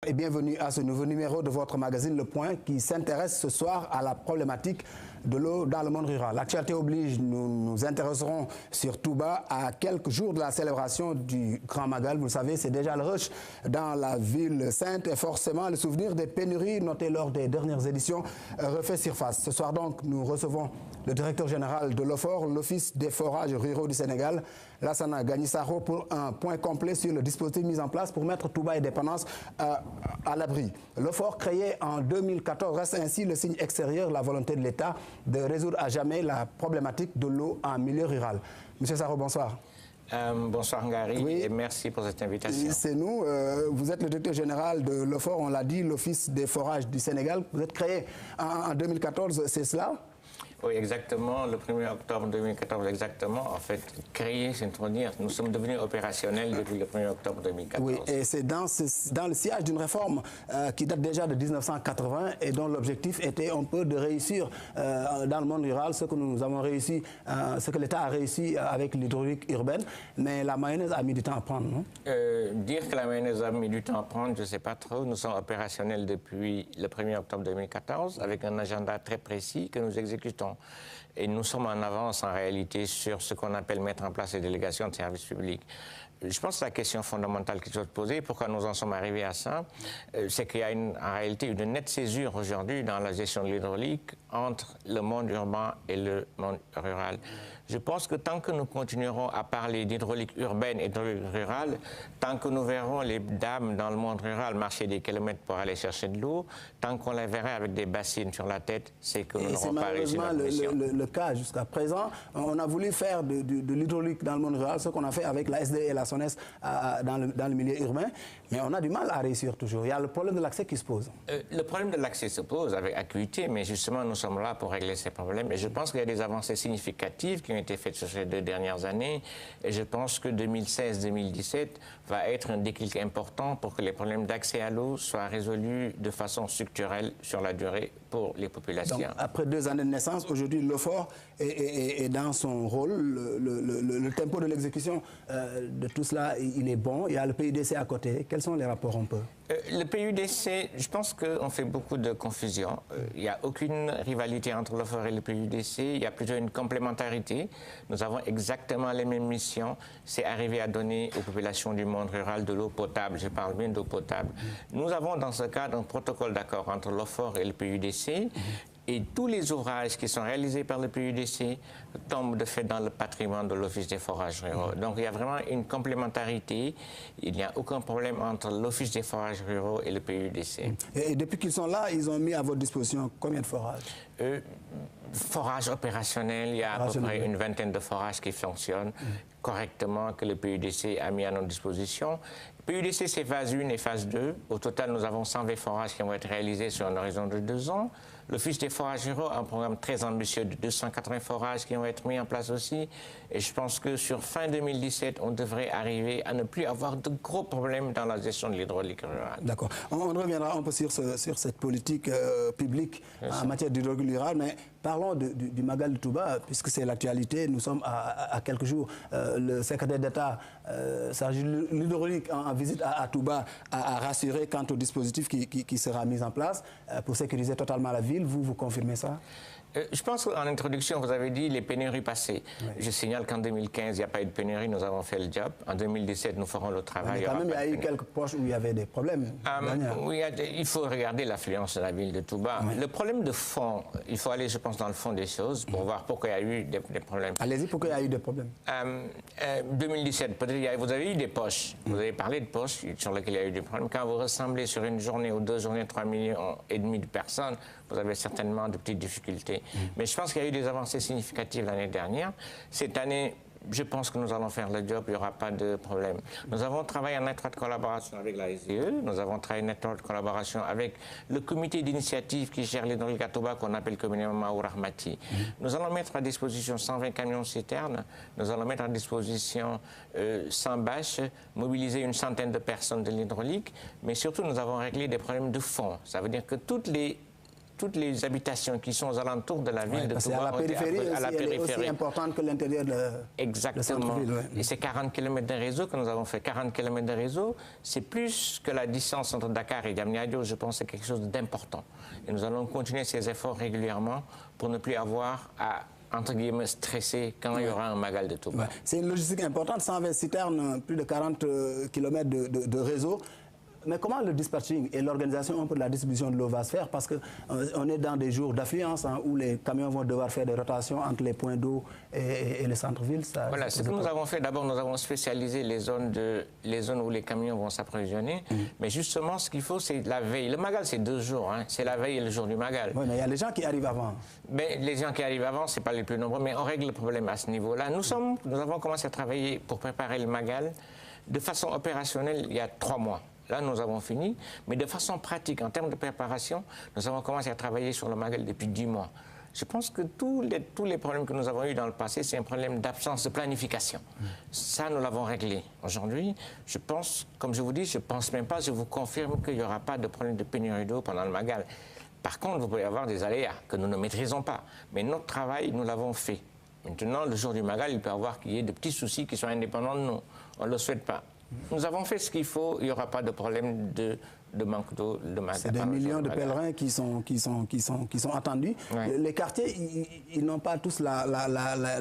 Et bienvenue à ce nouveau numéro de votre magazine Le Point qui s'intéresse ce soir à la problématique de l'eau dans le monde rural. L'actualité oblige, nous nous intéresserons sur Touba à quelques jours de la célébration du Grand Magal. Vous le savez, c'est déjà le rush dans la ville sainte et forcément le souvenir des pénuries notées lors des dernières éditions refait surface. Ce soir donc, nous recevons le directeur général de l'OFOR, l'Office des forages ruraux du Sénégal, Lassana Gagnisaro, pour un point complet sur le dispositif mis en place pour mettre Touba et dépendance à l'abri. L'OFOR, créé en 2014, reste ainsi le signe extérieur de la volonté de l'État de résoudre à jamais la problématique de l'eau en milieu rural. Monsieur Saro, bonsoir. Bonsoir Ngari, oui. Et merci pour cette invitation. C'est nous. Vous êtes le directeur général de l'OFOR, on l'a dit, l'Office des forages du Sénégal. Vous êtes créé en 2014, c'est cela? Oui, exactement. Le 1er octobre 2014, exactement. En fait, créé, c'est pour dire, nous sommes devenus opérationnels depuis le 1er octobre 2014. Oui, et c'est dans le sillage d'une réforme qui date déjà de 1980 et dont l'objectif était un peu de réussir dans le monde rural ce que nous avons réussi, ce que l'État a réussi avec l'hydraulique urbaine. Mais la mayonnaise a mis du temps à prendre, non? Dire que la mayonnaise a mis du temps à prendre, je ne sais pas trop. Nous sommes opérationnels depuis le 1er octobre 2014 avec un agenda très précis que nous exécutons. Et nous sommes en avance en réalité sur ce qu'on appelle mettre en place les délégations de services publics. Je pense que la question fondamentale qu'il faut se poser, pourquoi nous en sommes arrivés à ça, c'est qu'il y a en réalité une nette césure aujourd'hui dans la gestion de l'hydraulique entre le monde urbain et le monde rural. Je pense que tant que nous continuerons à parler d'hydraulique urbaine et d'hydraulique rurale, tant que nous verrons les dames dans le monde rural marcher des kilomètres pour aller chercher de l'eau, tant qu'on les verrait avec des bassines sur la tête, c'est que nous n'aurons pas réussi notre mission. C'est malheureusement le cas jusqu'à présent. On a voulu faire de l'hydraulique dans le monde rural, ce qu'on a fait avec la SD et la SONES dans le milieu urbain, mais on a du mal à réussir toujours. Il y a le problème de l'accès qui se pose. Le problème de l'accès se pose avec acuité, mais justement nous sommes là pour régler ces problèmes. Et je pense qu'il y a des avancées significatives qui ont été faites sur ces 2 dernières années. Et je pense que 2016-2017 va être un déclic important pour que les problèmes d'accès à l'eau soient résolus de façon structurelle sur la durée pour les populations. Donc, après 2 années de naissance, aujourd'hui, l'OFOR est dans son rôle. Le tempo de l'exécution de tout cela, il est bon. Il y a le PUDC à côté. Quels sont les rapports un peu? Le PUDC, je pense qu'on fait beaucoup de confusion. Il n'y a aucune rivalité entre l'OFOR et le PUDC. Il y a plutôt une complémentarité. Nous avons exactement les mêmes missions. C'est arriver à donner aux populations du monde rural de l'eau potable. Je parle bien d'eau potable. Nous avons dans ce cadre un protocole d'accord entre l'OFOR et le PUDC. Et tous les ouvrages qui sont réalisés par le PUDC tombent de fait dans le patrimoine de l'Office des forages ruraux. Donc il y a vraiment une complémentarité. Il n'y a aucun problème entre l'Office des forages ruraux et le PUDC. Et depuis qu'ils sont là, ils ont mis à votre disposition combien de forages? Forages opérationnels, il y a à peu près une vingtaine de forages qui fonctionnent correctement, que le PUDC a mis à notre disposition. PUDC, c'est phase 1 et phase 2. Au total, nous avons 120 forages qui vont être réalisés sur un horizon de 2 ans. L'Office des forages ruraux a un programme très ambitieux de 280 forages qui vont être mis en place aussi. Et je pense que sur fin 2017, on devrait arriver à ne plus avoir de gros problèmes dans la gestion de l'hydraulique rurale. D'accord. On reviendra un peu sur cette politique publique en matière d'hydraulique rurale, mais parlons du Magal de Touba, puisque c'est l'actualité. Nous sommes à quelques jours. Le secrétaire d'État chargé de l'hydraulique en visite à Touba a rassuré quant au dispositif qui sera mis en place pour sécuriser totalement la ville. Vous confirmez ça? Je pense qu'en introduction, vous avez dit les pénuries passées. Oui. Je signale qu'en 2015, il n'y a pas eu de pénurie, nous avons fait le job. En 2017, nous ferons le travail. Mais quand même, il y a eu quelques poches où il y avait des problèmes. Oui, il faut regarder l'affluence de la ville de Touba. Oui. Le problème de fond, il faut aller, je pense, dans le fond des choses pour voir pourquoi il y a eu des problèmes. Allez-y, pourquoi il y a eu des problèmes? 2017, peut-être vous avez eu des poches. Vous avez parlé de poches sur lesquelles il y a eu des problèmes. Quand vous ressemblez sur une journée ou 2 journées 3,5 millions de personnes, vous avez certainement de petites difficultés. Mais je pense qu'il y a eu des avancées significatives l'année dernière. Cette année, je pense que nous allons faire le job, il n'y aura pas de problème. Nous avons travaillé en étroite collaboration avec la SDE, nous avons travaillé en étroite collaboration avec le comité d'initiative qui gère l'hydraulique à Touba, qu'on appelle communément Maourahmati. Nous allons mettre à disposition 120 camions citernes, nous allons mettre à disposition 100 bâches, mobiliser une centaine de personnes de l'hydraulique, mais surtout nous avons réglé des problèmes de fond. Ça veut dire que toutes les toutes les habitations qui sont aux alentours de la ville de parce Touba. à la périphérie, elle est aussi importante que l'intérieur de Exactement. Ouais. Et c'est 40 km de réseau que nous avons fait. 40 km de réseau, c'est plus que la distance entre Dakar et Diamniadio. Je pense que c'est quelque chose d'important. Et nous allons continuer ces efforts régulièrement pour ne plus avoir à, entre guillemets, stresser quand il y aura un Magal de Touba. Ouais. C'est une logistique importante, 120 citernes, plus de 40 km de réseau. Mais comment le dispatching et l'organisation un peu de la distribution de l'eau va se faire? Parce qu'on est dans des jours d'affluence où les camions vont devoir faire des rotations entre les points d'eau et les centres-villes. Voilà, ce que nous avons fait, d'abord, nous avons spécialisé les zones où les camions vont s'approvisionner. Mais justement, ce qu'il faut, c'est la veille. Le Magal, c'est 2 jours. Hein. C'est la veille et le jour du Magal. Oui, mais il y a les gens qui arrivent avant. Mais les gens qui arrivent avant, ce n'est pas les plus nombreux. Mais on règle le problème à ce niveau-là. Nous avons commencé à travailler pour préparer le Magal de façon opérationnelle il y a 3 mois. Là, nous avons fini, mais de façon pratique, en termes de préparation, nous avons commencé à travailler sur le Magal depuis 10 mois. Je pense que tous les problèmes que nous avons eus dans le passé, c'est un problème d'absence de planification. Ça, nous l'avons réglé. Aujourd'hui, je pense, comme je vous dis, je ne pense même pas, je vous confirme qu'il n'y aura pas de problème de pénurie d'eau pendant le Magal. Par contre, vous pouvez avoir des aléas que nous ne maîtrisons pas. Mais notre travail, nous l'avons fait. Maintenant, le jour du Magal, il peut y ait de petits soucis qui sont indépendants de nous. On ne le souhaite pas. Nous avons fait ce qu'il faut, il n'y aura pas de problème de manque d'eau. C'est des millions de pèlerins qui sont attendus. Ouais. Les quartiers, ils n'ont pas tous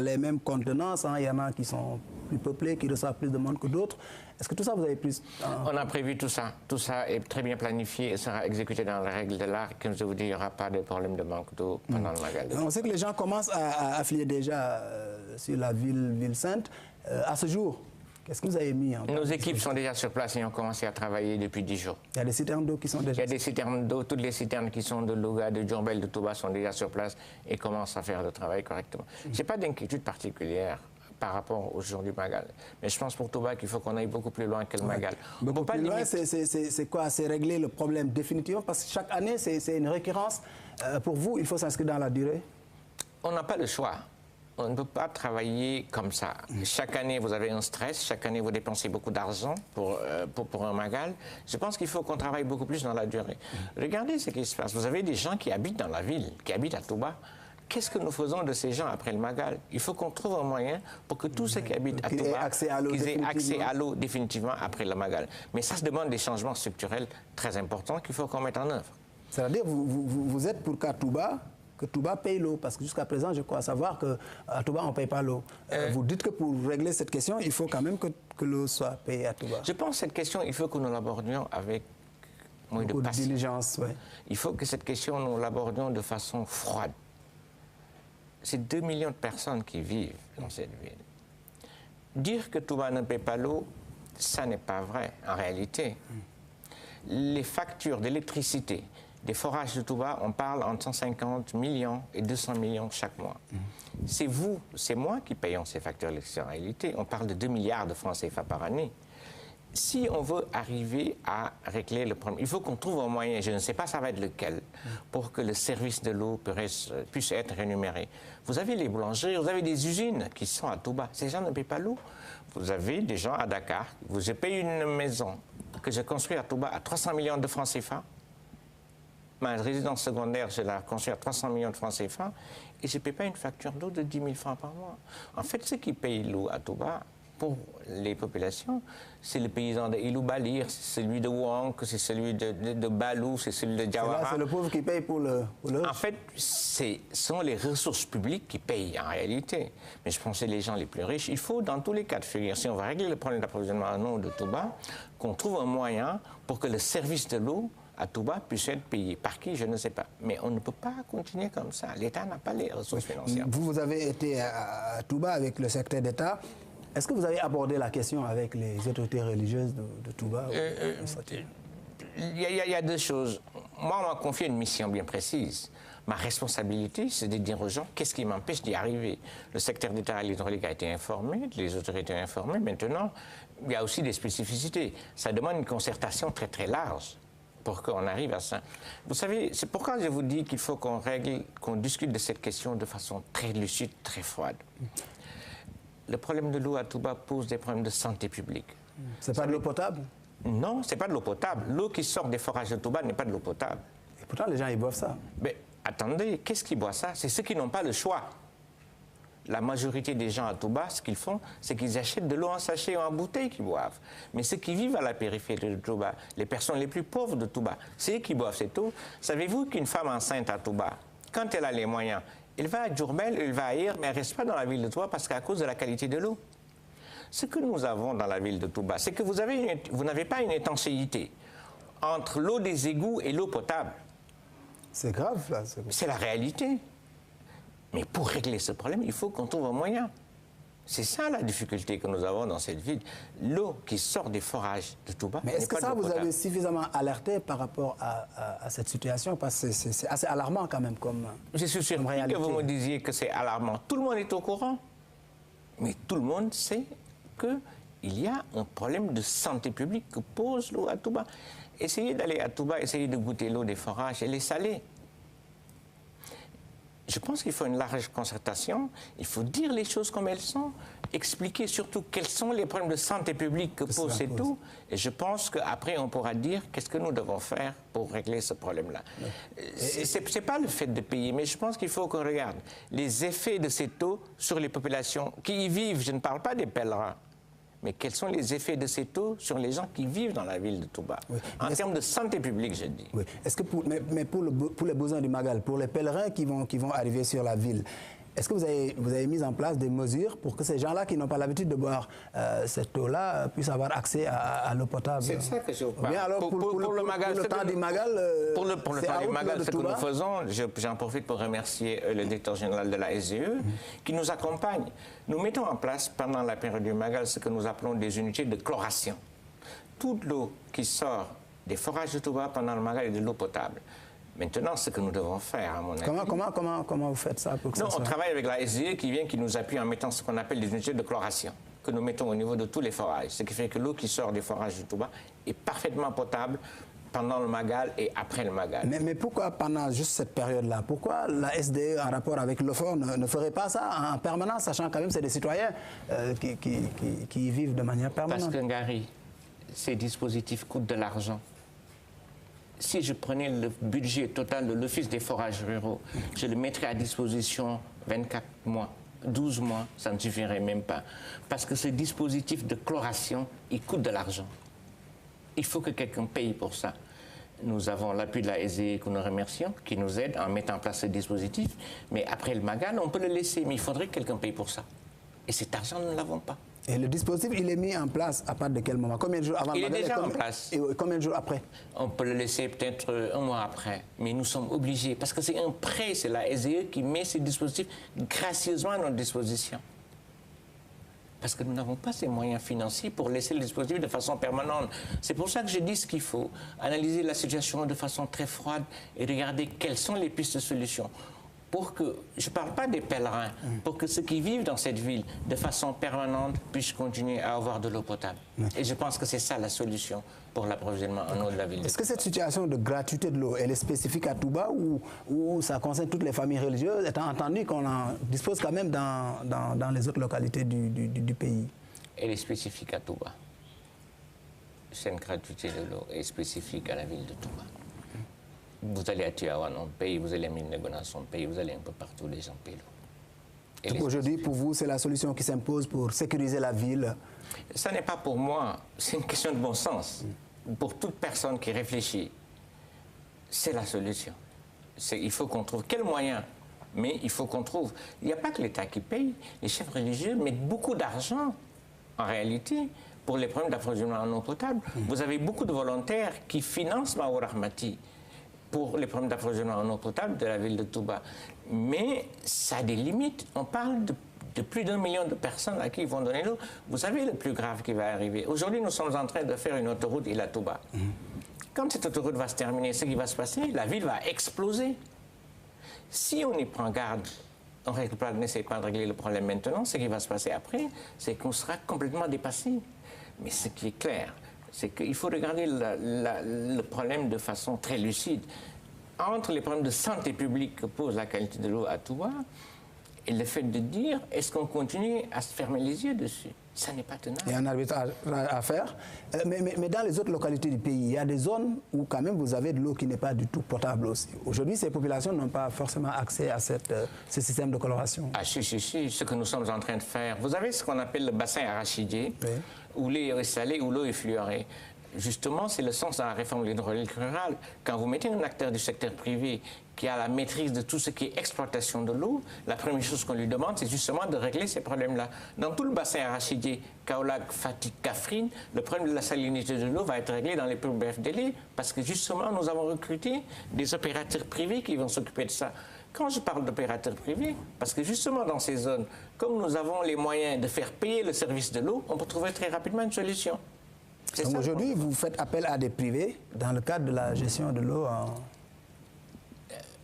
les mêmes contenances. Hein. Il y en a qui sont plus peuplés, qui reçoivent plus de monde que d'autres. Est-ce que tout ça, vous avez pris... On a prévu tout ça. Tout ça est très bien planifié et sera exécuté dans les règles de l'art. Comme je vous dis, il n'y aura pas de problème de manque d'eau pendant le Magal. On sait que les gens commencent à affilier déjà sur la ville sainte. À ce jour, qu'est-ce que vous avez mis en place? Nos équipes sont déjà sur place et ont commencé à travailler depuis 10 jours. Il y a des citernes d'eau qui sont déjà... Il y a des citernes d'eau. Toutes les citernes qui sont de Louga, de Diourbel, de Touba sont déjà sur place et commencent à faire le travail correctement. Je n'ai pas d'inquiétude particulière par rapport au jour du Magal. Mais je pense pour Touba qu'il faut qu'on aille beaucoup plus loin que le Magal. Beaucoup plus loin, c'est quoi? C'est régler le problème définitivement? Parce que chaque année, c'est une récurrence. Pour vous, il faut s'inscrire dans la durée? On n'a pas le choix. On ne peut pas travailler comme ça. Chaque année, vous avez un stress. Chaque année, vous dépensez beaucoup d'argent pour un Magal. Je pense qu'il faut qu'on travaille beaucoup plus dans la durée. Regardez ce qui se passe. Vous avez des gens qui habitent dans la ville, qui habitent à Touba. Qu'est-ce que nous faisons de ces gens après le Magal? Il faut qu'on trouve un moyen pour que tous ceux qui habitent à Touba aient accès à l'eau définitivement après le Magal. Mais ça se demande des changements structurels très importants qu'il faut qu'on mette en œuvre. C'est-à-dire vous êtes pour qu'à Touba, que Touba paye l'eau, parce que jusqu'à présent, je crois savoir qu'à Touba, on ne paye pas l'eau. Vous dites que pour régler cette question, il faut quand même que l'eau soit payée à Touba. Je pense que cette question, il faut que nous l'abordions avec moins de patience. Diligence, ouais. Il faut que cette question, nous l'abordions de façon froide. C'est 2 millions de personnes qui vivent dans cette ville. Dire que Touba ne paie pas l'eau, ça n'est pas vrai en réalité. Les factures d'électricité des forages de Touba, on parle entre 150 millions et 200 millions chaque mois. C'est vous, c'est moi qui payons ces factures d'électricité en réalité. On parle de 2 milliards de francs CFA par année. Si on veut arriver à régler le problème, il faut qu'on trouve un moyen, je ne sais pas ça va être lequel, pour que le service de l'eau puisse être rémunéré. Vous avez les boulangeries, vous avez des usines qui sont à Touba. Ces gens ne paient pas l'eau. Vous avez des gens à Dakar. Je paye une maison que j'ai construite à Touba à 300 millions de francs CFA. Ma résidence secondaire, je l'ai construite à 300 millions de francs CFA et je ne paie pas une facture d'eau de 10 000 francs par mois. En fait, ceux qui payent l'eau à Touba, pour les populations, c'est le paysan de Ilou-Balir, c'est celui de Ouang, c'est celui de Balou, c'est celui de Diawara. C'est le pauvre qui paye pour le... En fait, ce sont les ressources publiques qui payent en réalité. Mais je pense que les gens les plus riches, il faut dans tous les cas de figure, si on va régler le problème d'approvisionnement en eau de Touba, qu'on trouve un moyen pour que le service de l'eau à Touba puisse être payé. Par qui, je ne sais pas. Mais on ne peut pas continuer comme ça. L'État n'a pas les ressources financières. Vous avez été à Touba avec le secrétaire d'État. Est-ce que vous avez abordé la question avec les autorités religieuses de Touba? Il y a 2 choses. Moi, on m'a confié une mission bien précise. Ma responsabilité, c'est de dire aux gens qu'est-ce qui m'empêche d'y arriver. Le secrétaire d'État à l'hydraulique a été informé, les autorités ont informé. Maintenant, il y a aussi des spécificités. Ça demande une concertation très, très large pour qu'on arrive à ça. Vous savez, c'est pourquoi je vous dis qu'il faut qu'on discute de cette question de façon très lucide, très froide. Le problème de l'eau à Touba pose des problèmes de santé publique. C'est pas de l'eau potable? Non, c'est pas de l'eau potable. L'eau qui sort des forages de Touba n'est pas de l'eau potable. Et pourtant, les gens, ils boivent ça. Mais attendez, qu'est-ce qui boit ça? C'est ceux qui n'ont pas le choix. La majorité des gens à Touba, ce qu'ils font, c'est qu'ils achètent de l'eau en sachet ou en bouteille qu'ils boivent. Mais ceux qui vivent à la périphérie de Touba, les personnes les plus pauvres de Touba, c'est eux qui boivent cette eau. Savez-vous qu'une femme enceinte à Touba, quand elle a les moyens, elle va à Diourbel, elle va ailleurs, mais elle ne reste pas dans la ville de Touba parce qu'à cause de la qualité de l'eau. Ce que nous avons dans la ville de Touba, c'est que vous n'avez pas une étanchéité entre l'eau des égouts et l'eau potable. C'est grave, là. C'est la réalité. Mais pour régler ce problème, il faut qu'on trouve un moyen. C'est ça la difficulté que nous avons dans cette ville. L'eau qui sort des forages de Touba. Mais est-ce que ça, vous avez suffisamment alerté par rapport à cette situation? Parce que c'est assez alarmant quand même comme Je suis surpris que vous me disiez que c'est alarmant. Tout le monde est au courant. Mais tout le monde sait qu'il y a un problème de santé publique que pose l'eau à Touba. Essayez d'aller à Touba, essayez de goûter l'eau des forages, elle est salée. Je pense qu'il faut une large concertation, il faut dire les choses comme elles sont, expliquer surtout quels sont les problèmes de santé publique que pose cette eau. Et je pense qu'après, on pourra dire qu'est-ce que nous devons faire pour régler ce problème-là. Ce n'est pas le fait de payer, mais je pense qu'il faut qu'on regarde les effets de cette eau sur les populations qui y vivent. Je ne parle pas des pèlerins. Mais quels sont les effets de cette eau sur les gens qui vivent dans la ville de Touba? Oui. En termes de santé publique, je dis. Oui. Est-ce que mais pour les besoins du Magal, pour les pèlerins qui vont arriver sur la ville, est-ce que vous avez mis en place des mesures pour que ces gens-là qui n'ont pas l'habitude de boire cette eau-là puissent avoir accès à l'eau potable? C'est ça que je vous parle. Alors, pour le Magal, pour le temps du Magal, pour le temps du Magal, ce que nous faisons, j'en profite pour remercier le directeur général de la SGE qui nous accompagne. Nous mettons en place pendant la période du Magal ce que nous appelons des unités de chloration. Toute l'eau qui sort des forages de Touba pendant le Magal est de l'eau potable. Maintenant, ce que nous devons faire, à mon avis... Comment vous faites ça pour que Non, on travaille avec la SDE qui nous appuie en mettant ce qu'on appelle des unités de chloration, que nous mettons au niveau de tous les forages. Ce qui fait que l'eau qui sort des forages de Touba est parfaitement potable pendant le Magal et après le Magal. Mais pourquoi pendant juste cette période-là? Pourquoi la SDE, en rapport avec l'OFOR, ne ferait pas ça en permanence, sachant quand même que c'est des citoyens qui y vivent de manière permanente? Parce que, Ngari, ces dispositifs coûtent de l'argent. Si je prenais le budget total de l'Office des forages ruraux, je le mettrais à disposition 24 mois, 12 mois, ça ne suffirait même pas. Parce que ce dispositif de chloration, il coûte de l'argent. Il faut que quelqu'un paye pour ça. Nous avons l'appui de la SDE que nous remercions, qui nous aide en mettant en place ce dispositif. Mais après le Magal, on peut le laisser, mais il faudrait que quelqu'un paye pour ça. Et cet argent, nous ne l'avons pas. Et le dispositif, il est mis en place à partir de quel moment? Combien de jours avant? Il est déjà en place. Et combien de jours après? On peut le laisser peut-être un mois après. Mais nous sommes obligés, parce que c'est un prêt, c'est la SDE qui met ces dispositifs gracieusement à notre disposition. Parce que nous n'avons pas ces moyens financiers pour laisser le dispositif de façon permanente. C'est pour ça que je dis ce qu'il faut. Analyser la situation de façon très froide et regarder quelles sont les pistes de solution. Pour que, je ne parle pas des pèlerins, pour que ceux qui vivent dans cette ville de façon permanente puissent continuer à avoir de l'eau potable. Et je pense que c'est ça la solution pour l'approvisionnement en eau de la ville. Est-ce que cette situation de gratuité de l'eau, elle est spécifique à Touba ou ça concerne toutes les familles religieuses, étant entendu qu'on en dispose quand même dans les autres localités du pays? Elle est spécifique à Touba. Cette gratuité de l'eau est spécifique à la ville de Touba. Vous allez à Tiawan, on paye, vous allez à Minegonas, on paye, vous allez un peu partout, les gens payent l'eau. Donc aujourd'hui, pour vous, c'est la solution qui s'impose pour sécuriser la ville? Ça n'est pas pour moi, c'est une question de bon sens. Pour toute personne qui réfléchit, c'est la solution. Il faut qu'on trouve quel moyen, mais il faut qu'on trouve. Il n'y a pas que l'État qui paye, les chefs religieux mettent beaucoup d'argent, en réalité, pour les problèmes d'approvisionnement en eau potable. Vous avez beaucoup de volontaires qui financent Maou Rahmati pour les problèmes d'approvisionnement en eau potable de la ville de Touba. Mais ça a des limites. On parle de plus d'1 million de personnes à qui ils vont donner l'eau. Vous savez le plus grave qui va arriver. Aujourd'hui, nous sommes en train de faire une autoroute Ila Touba. Quand cette autoroute va se terminer, ce qui va se passer, la ville va exploser. Si on y prend garde, on n'essaie pas de régler le problème maintenant, ce qui va se passer après, c'est qu'on sera complètement dépassé. Mais ce qui est clair, c'est qu'il faut regarder le problème de façon très lucide. Entre les problèmes de santé publique que pose la qualité de l'eau à Touba et le fait de dire, est-ce qu'on continue à se fermer les yeux dessus? Ça n'est pas tenable. Il y a un arbitrage à faire. Mais dans les autres localités du pays, il y a des zones où quand même vous avez de l'eau qui n'est pas du tout potable aussi. Aujourd'hui, ces populations n'ont pas forcément accès à ce système de coloration. Ah si, ce que nous sommes en train de faire. Vous avez ce qu'on appelle le bassin arachidier, oui, où l'eau est salée, où l'eau est fluorée. Justement, c'est le sens de la réforme de l'hydraulique rurale. Quand vous mettez un acteur du secteur privé qui a la maîtrise de tout ce qui est exploitation de l'eau, la première chose qu'on lui demande, c'est justement de régler ces problèmes-là. Dans tout le bassin arachidier, Kaolack, Fatick, Kaffrine, le problème de la salinité de l'eau va être réglé dans les plus brefs délais, parce que justement, nous avons recruté des opérateurs privés qui vont s'occuper de ça. Quand je parle d'opérateurs privés, parce que justement dans ces zones, comme nous avons les moyens de faire payer le service de l'eau, on peut trouver très rapidement une solution. Donc aujourd'hui, vous faites appel à des privés dans le cadre de la gestion de l'eau.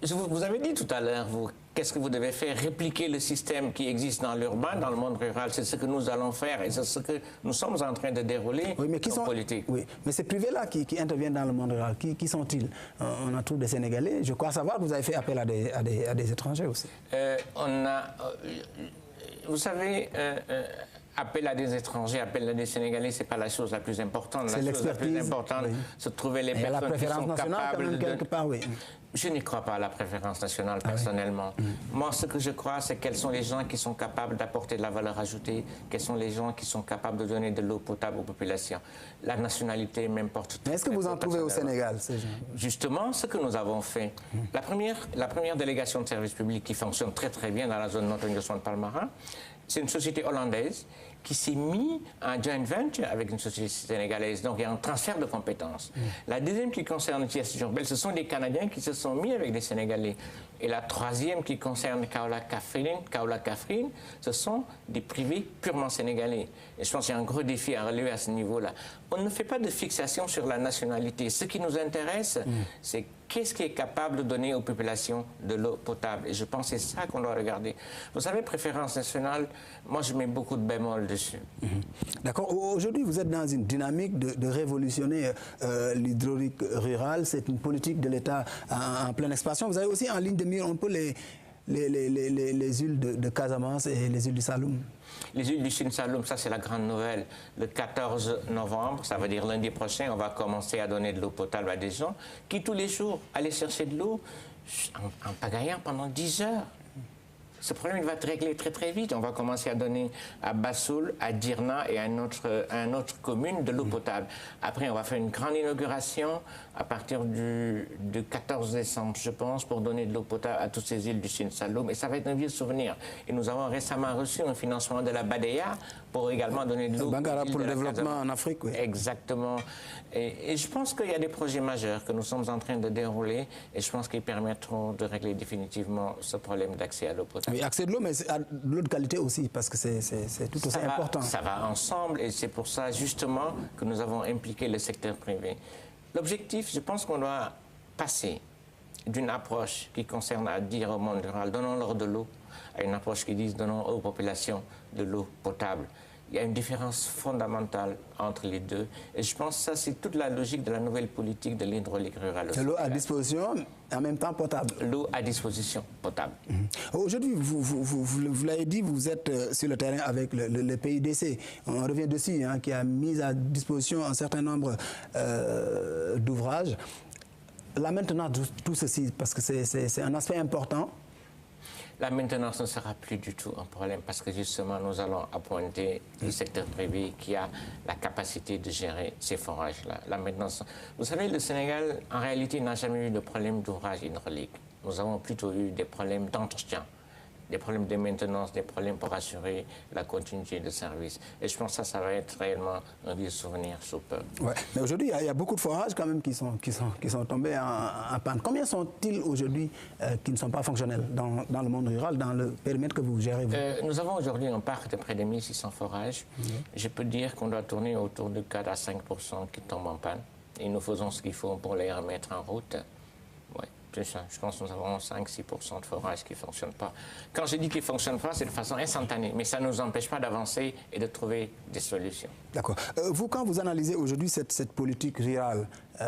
Vous avez dit tout à l'heure, qu'est-ce que vous devez faire? Répliquer le système qui existe dans l'urbain, dans le monde rural. C'est ce que nous allons faire et c'est ce que nous sommes en train de dérouler en politique. Oui, mais ces privés-là qui interviennent dans le monde rural, qui sont-ils? On en trouve des Sénégalais. Je crois savoir que vous avez fait appel à des étrangers aussi. Vous savez... appel à des étrangers, appel à des Sénégalais, c'est pas la chose la plus importante. La chose la plus importante, c'est de trouver les personnes qui sont capables quelque part, oui. Je n'y crois pas à la préférence nationale, personnellement. Moi, ce que je crois, c'est quels sont les gens qui sont capables d'apporter de la valeur ajoutée, quels sont les gens qui sont capables de donner de l'eau potable aux populations. La nationalité m'importe. Mais est-ce que vous en trouvez au Sénégal, ces gens? Justement, ce que nous avons fait, la première délégation de service public qui fonctionne très très bien dans la zone Nottingham-Palmarin, c'est une société hollandaise qui s'est mise en joint venture avec une société sénégalaise. Donc, il y a un transfert de compétences. La deuxième qui concerne Thiès Diourbel, ce sont des Canadiens qui se sont mis avec des Sénégalais. Et la troisième qui concerne Kaolack-Kaffrine, ce sont des privés purement sénégalais. Et je pense qu'il y a un gros défi à relever à ce niveau-là. On ne fait pas de fixation sur la nationalité. Ce qui nous intéresse, c'est qu'est-ce qui est capable de donner aux populations de l'eau potable. Et je pense que c'est ça qu'on doit regarder. Vous savez, préférence nationale, moi je mets beaucoup de bémol dessus. D'accord. Aujourd'hui, vous êtes dans une dynamique de révolutionner l'hydraulique rurale. C'est une politique de l'État en pleine expansion. Vous avez aussi en ligne de mire un peu les îles de Casamance et les îles du Saloum. Les îles du Sine Saloum, ça c'est la grande nouvelle. Le 14 novembre, ça veut dire lundi prochain, on va commencer à donner de l'eau potable à des gens qui tous les jours allaient chercher de l'eau en pagayant pendant 10 heures. Ce problème il va être réglé très très vite. On va commencer à donner à Bassoul, à Dirna et à une autre commune de l'eau potable. Après, on va faire une grande inauguration à partir du 14 décembre, je pense, pour donner de l'eau potable à toutes ces îles du Sine Saloum. Et ça va être un vieux souvenir. Et nous avons récemment reçu un financement de la BADEA pour également donner de l'eau. Bangara pour le développement en Afrique, oui. Exactement. Et je pense qu'il y a des projets majeurs que nous sommes en train de dérouler et je pense qu'ils permettront de régler définitivement ce problème d'accès à l'eau potable. Oui, accès de l'eau, mais à de l'eau de qualité aussi, parce que c'est tout aussi important. Ça va ensemble et c'est pour ça justement que nous avons impliqué le secteur privé. L'objectif, je pense qu'on doit passer d'une approche qui concerne à dire au monde rural, donnons-leur de l'eau, à une approche qui dit donnons aux populations de l'eau potable. Il y a une différence fondamentale entre les deux. Et je pense que ça, c'est toute la logique de la nouvelle politique de l'hydraulique rurale. C'est l'eau à disposition, en même temps potable. L'eau à disposition potable. Aujourd'hui, vous l'avez dit, vous êtes sur le terrain avec le PUDC. On revient dessus, hein, qui a mis à disposition un certain nombre d'ouvrages. La maintenance de tout ceci, parce que c'est un aspect important. La maintenance ne sera plus du tout un problème parce que justement nous allons appointer le secteur privé qui a la capacité de gérer ces forages-là. La maintenance. Vous savez, le Sénégal, en réalité, n'a jamais eu de problème d'ouvrage hydraulique. Nous avons plutôt eu des problèmes d'entretien, des problèmes de maintenance, des problèmes pour assurer la continuité de service. Et je pense que ça va être réellement un vieux souvenir sous peu. Ouais. Mais aujourd'hui, il y a beaucoup de forages quand même qui sont tombés en panne. Combien sont-ils aujourd'hui qui ne sont pas fonctionnels dans le monde rural, dans le périmètre que vous gérez vous? Nous avons aujourd'hui un parc de près de 1600 forages. Je peux dire qu'on doit tourner autour de 4 à 5% qui tombent en panne. Et nous faisons ce qu'il faut pour les remettre en route. Ouais. C'est ça. Je pense que nous avons 5-6% de forages qui ne fonctionnent pas. Quand je dis qu'ils ne fonctionnent pas, c'est de façon instantanée. Mais ça ne nous empêche pas d'avancer et de trouver des solutions. D'accord. Vous, quand vous analysez aujourd'hui cette politique rurale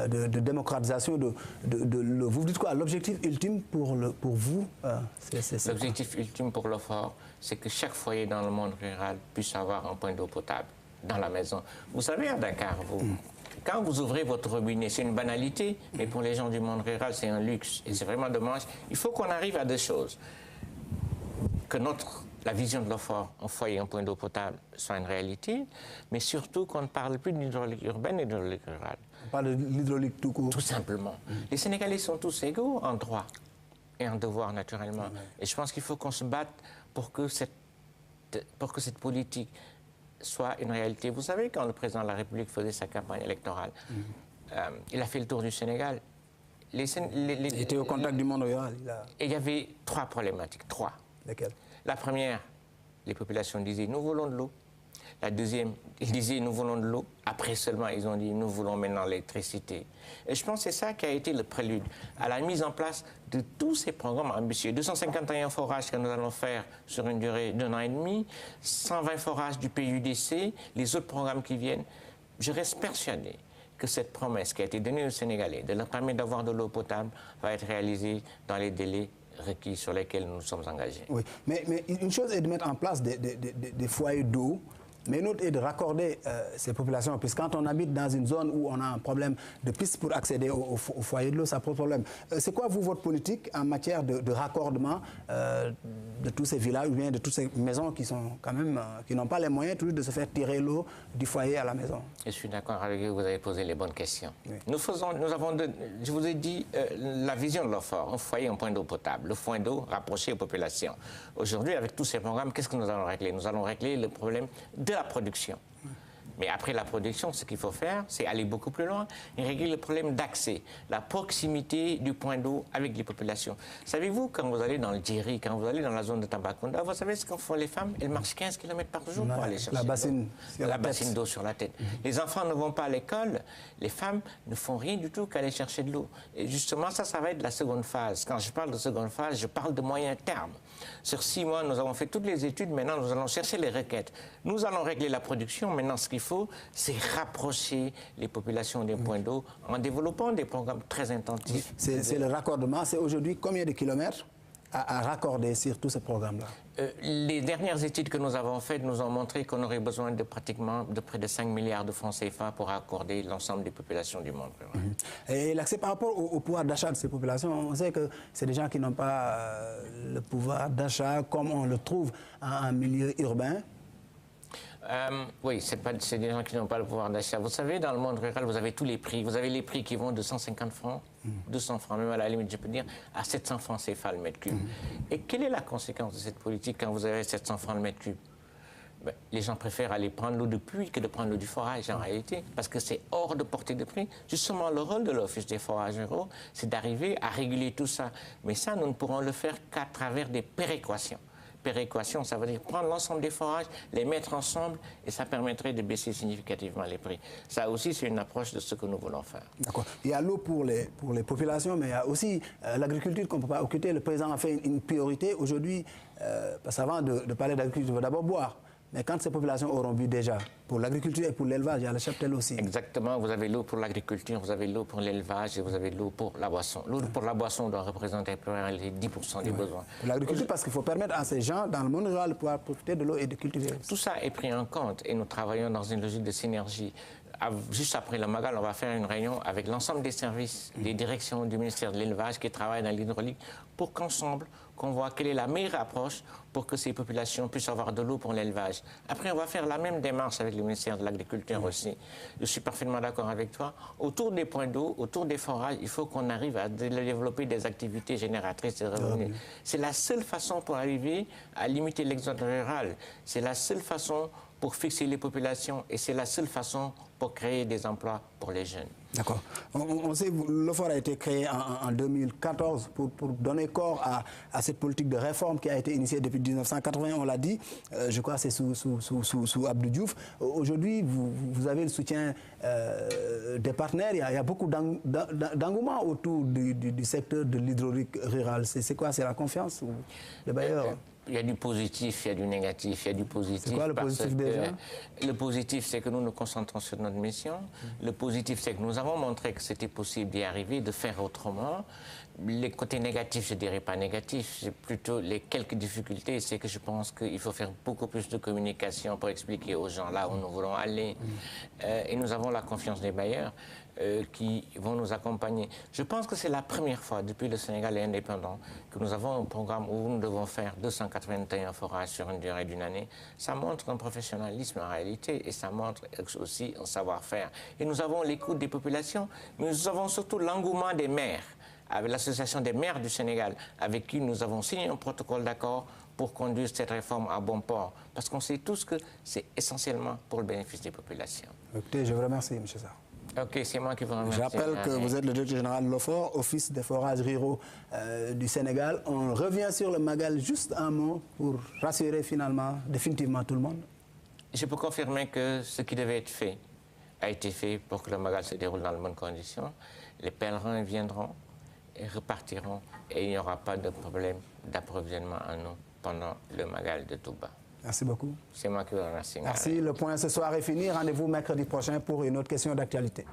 de démocratisation, vous dites quoi? L'objectif ultime pour vous, l'objectif ultime pour l'OFOR, c'est que chaque foyer dans le monde rural puisse avoir un point d'eau potable dans la maison. Vous savez, à Dakar, quand vous ouvrez votre robinet, c'est une banalité, mais pour les gens du monde rural, c'est un luxe. Et c'est vraiment dommage. Il faut qu'on arrive à deux choses. Que la vision de l'OFOR, un foyer, un point d'eau potable, soit une réalité, mais surtout qu'on ne parle plus d'hydraulique urbaine et d'hydraulique rurale. On parle de l'hydraulique tout court. Tout simplement. Les Sénégalais sont tous égaux en droit et en devoir, naturellement. Et je pense qu'il faut qu'on se batte pour que cette politique soit une réalité. Vous savez, quand le président de la République faisait sa campagne électorale, il a fait le tour du Sénégal. Il était au contact du monde rural. Et il y avait 3 problématiques. 3. Lesquelles? La première, les populations disaient « nous voulons de l'eau ». La deuxième, ils disaient « nous voulons de l'eau ». Après seulement, ils ont dit « nous voulons maintenant l'électricité ». Et je pense que c'est ça qui a été le prélude à la mise en place de tous ces programmes ambitieux. 251 forages que nous allons faire sur une durée d'1 an et demi, 120 forages du PUDC, les autres programmes qui viennent. Je reste persuadé que cette promesse qui a été donnée aux Sénégalais de leur permettre d'avoir de l'eau potable va être réalisée dans les délais requis sur lesquels nous nous sommes engagés. Oui, mais une chose est de mettre en place des foyers d'eau, mais une autre est de raccorder ces populations. Puisque quand on habite dans une zone où on a un problème de piste pour accéder au foyer de l'eau, ça pose problème. C'est quoi, vous, votre politique en matière de raccordement de tous ces villages ou bien de toutes ces maisons qui sont quand même, qui n'ont pas les moyens toujours de se faire tirer l'eau du foyer à la maison? Je suis d'accord avec vous, vous avez posé les bonnes questions. Oui. Nous avons, je vous ai dit, la vision de l'OFOR, un foyer, un point d'eau potable, le point d'eau rapproché aux populations. Aujourd'hui, avec tous ces programmes, qu'est-ce que nous allons régler? Nous allons régler le problème de la production. Mais après la production, ce qu'il faut faire, c'est aller beaucoup plus loin et régler le problème d'accès, la proximité du point d'eau avec les populations. Savez-vous, quand vous allez dans le Djeri, quand vous allez dans la zone de Tambacounda, vous savez ce qu'en font les femmes? Elles marchent 15 km par jour pour aller chercher la bassine d'eau sur la tête. Les enfants ne vont pas à l'école, les femmes ne font rien du tout qu'aller chercher de l'eau. Et justement, ça va être la seconde phase. Quand je parle de seconde phase, je parle de moyen terme. Sur 6 mois, nous avons fait toutes les études, maintenant nous allons chercher les requêtes. Nous allons régler la production, maintenant ce qu'il faut, c'est rapprocher les populations des points d'eau en développant des programmes très intensifs. C'est le raccordement. C'est aujourd'hui combien de kilomètres à raccorder sur tous ces programmes-là? Les dernières études que nous avons faites nous ont montré qu'on aurait besoin de pratiquement de près de 5 milliards de francs CFA pour raccorder l'ensemble des populations du monde. Et l'accès par rapport au pouvoir d'achat de ces populations, on sait que c'est des gens qui n'ont pas le pouvoir d'achat comme on le trouve en milieu urbain. Oui, c'est des gens qui n'ont pas le pouvoir d'achat. Vous savez, dans le monde rural, vous avez tous les prix. Vous avez les prix qui vont de 150 francs, 200 francs, même à la limite, je peux dire, à 700 francs CFA le mètre cube. Et quelle est la conséquence de cette politique quand vous avez 700 francs le mètre cube? Ben, les gens préfèrent aller prendre l'eau de pluie que de prendre l'eau du forage, en réalité, parce que c'est hors de portée de prix. Justement, le rôle de l'Office des forages ruraux, c'est d'arriver à réguler tout ça. Mais ça, nous ne pourrons le faire qu'à travers des péréquations. Péréquation, ça veut dire prendre l'ensemble des forages, les mettre ensemble, et ça permettrait de baisser significativement les prix. Ça aussi, c'est une approche de ce que nous voulons faire. D'accord. Il y a l'eau pour les populations, mais il y a aussi l'agriculture qu'on ne peut pas occulter. Le président a fait une priorité aujourd'hui, parce qu'avant de parler d'agriculture, il faut d'abord boire. Mais quand ces populations auront bu déjà, pour l'agriculture et pour l'élevage, il y a le cheptel aussi. Exactement, vous avez l'eau pour l'agriculture, vous avez l'eau pour l'élevage et vous avez l'eau pour la boisson. L'eau pour la boisson doit représenter plus 10% des besoins. L'agriculture, parce qu'il faut permettre à ces gens, dans le monde rural, de pouvoir profiter de l'eau et de cultiver. Tout ça est pris en compte et nous travaillons dans une logique de synergie. Juste après le Magal, on va faire une réunion avec l'ensemble des services, des directions du ministère de l'élevage qui travaillent dans l'hydraulique pour qu'ensemble, qu'on voit quelle est la meilleure approche pour que ces populations puissent avoir de l'eau pour l'élevage. Après, on va faire la même démarche avec le ministère de l'Agriculture aussi. Je suis parfaitement d'accord avec toi. Autour des points d'eau, autour des forages, il faut qu'on arrive à développer des activités génératrices de revenus. C'est la seule façon pour arriver à limiter l'exode rural. C'est la seule façon pour fixer les populations et c'est la seule façon pour créer des emplois pour les jeunes. D'accord. On sait que l'OFOR a été créé en 2014 pour donner corps à cette politique de réforme qui a été initiée depuis 1980, on l'a dit. Je crois que c'est sous Abdou Diouf. Aujourd'hui, vous avez le soutien des partenaires. Il y a beaucoup d'engouement autour du secteur de l'hydraulique rurale. C'est quoi? C'est la confiance des bailleurs? Il y a du positif, il y a du négatif, il y a du positif. C'est quoi le positif déjà? Le positif, c'est que nous nous concentrons sur notre mission. Le positif, c'est que nous avons montré que c'était possible d'y arriver, de faire autrement. Les côtés négatifs, je ne dirais pas négatifs, c'est plutôt les quelques difficultés. C'est que je pense qu'il faut faire beaucoup plus de communication pour expliquer aux gens là où nous voulons aller. Et nous avons la confiance des bailleurs qui vont nous accompagner. Je pense que c'est la première fois depuis le Sénégal est indépendant que nous avons un programme où nous devons faire 281 forages sur une durée d'une année. Ça montre un professionnalisme en réalité et ça montre aussi un savoir-faire. Et nous avons l'écoute des populations, mais nous avons surtout l'engouement des maires, avec l'Association des maires du Sénégal, avec qui nous avons signé un protocole d'accord pour conduire cette réforme à bon port. Parce qu'on sait tous que c'est essentiellement pour le bénéfice des populations. Écoutez, je vous remercie, M. Sarr. Ok, c'est moi qui vous remercie. Je rappelle que vous êtes le directeur général de l'OFOR, Office des forages ruraux du Sénégal. On revient sur le Magal, juste un mot pour rassurer définitivement tout le monde. Je peux confirmer que ce qui devait être fait a été fait pour que le Magal se déroule dans de bonnes conditions. Les pèlerins viendront et repartiront et il n'y aura pas de problème d'approvisionnement en eau pendant le Magal de Touba. Merci beaucoup. C'est moi qui vous remercie. Merci. Le point ce soir est fini. Rendez-vous mercredi prochain pour une autre question d'actualité.